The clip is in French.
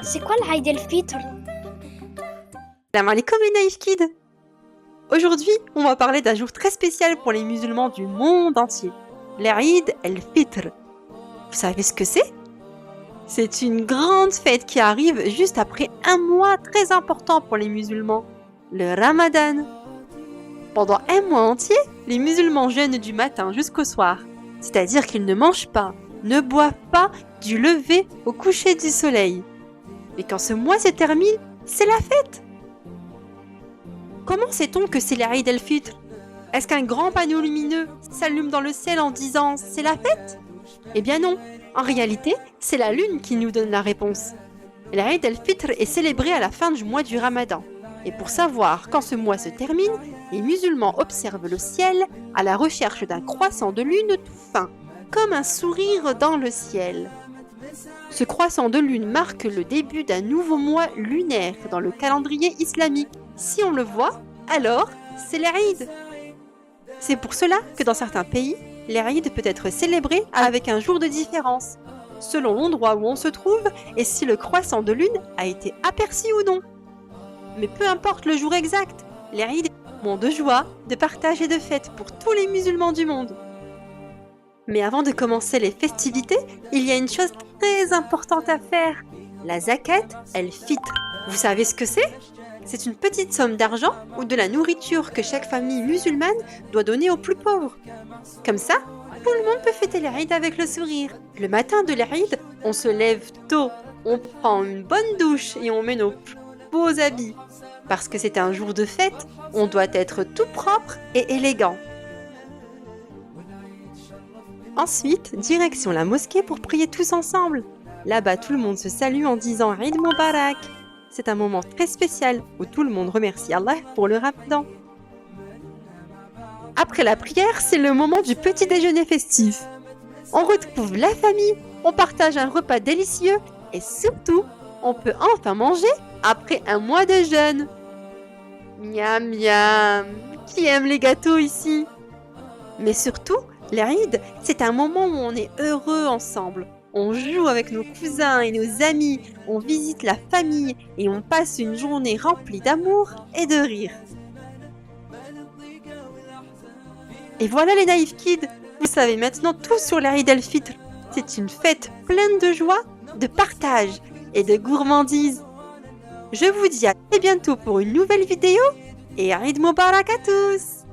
C'est quoi l'Aïd el-Fitr? Salam alaikum les naïfs kids. Aujourd'hui, on va parler d'un jour très spécial pour les musulmans du monde entier, l'Aïd el-Fitr. Vous savez ce que c'est? C'est une grande fête qui arrive juste après un mois très important pour les musulmans, le Ramadan. Pendant un mois entier, les musulmans jeûnent du matin jusqu'au soir, c'est-à-dire qu'ils ne mangent pas, ne boivent pas du lever au coucher du soleil. Et quand ce mois se termine, c'est la fête. Comment sait-on que c'est l'Aïd el-Fitr? Est-ce qu'un grand panneau lumineux s'allume dans le ciel en disant « c'est la fête » ? Eh bien non, en réalité, c'est la lune qui nous donne la réponse. L'Aïd el-Fitr est célébré à la fin du mois du Ramadan. Et pour savoir quand ce mois se termine, les musulmans observent le ciel à la recherche d'un croissant de lune tout fin, comme un sourire dans le ciel. Ce croissant de lune marque le début d'un nouveau mois lunaire dans le calendrier islamique. Si on le voit, alors c'est l'Aïd. C'est pour cela que dans certains pays, l'Aïd peut être célébré avec un jour de différence, selon l'endroit où on se trouve et si le croissant de lune a été aperçu ou non. Mais peu importe le jour exact, l'Aïd est un moment de joie, de partage et de fête pour tous les musulmans du monde. Mais avant de commencer les festivités, il y a une chose très importante à faire, la zakat el-Fitr. Vous savez ce que c'est? C'est une petite somme d'argent ou de la nourriture que chaque famille musulmane doit donner aux plus pauvres. Comme ça, tout le monde peut fêter l'Aïd avec le sourire. Le matin de l'Aïd, on se lève tôt, on prend une bonne douche et on met nos plus beaux habits. Parce que c'est un jour de fête, on doit être tout propre et élégant. Ensuite, direction la mosquée pour prier tous ensemble. Là-bas, tout le monde se salue en disant Eid Mubarak. C'est un moment très spécial où tout le monde remercie Allah pour le Ramadan. Après la prière, c'est le moment du petit déjeuner festif. On retrouve la famille, on partage un repas délicieux et surtout, on peut enfin manger après un mois de jeûne. Miam miam, qui aime les gâteaux ici? Mais surtout, l'Aïd, c'est un moment où on est heureux ensemble. On joue avec nos cousins et nos amis, on visite la famille et on passe une journée remplie d'amour et de rire. Et voilà les naïfs kids, vous savez maintenant tout sur l'Aïd el-Fitr. C'est une fête pleine de joie, de partage et de gourmandise. Je vous dis à très bientôt pour une nouvelle vidéo et Eid Mubarak à tous!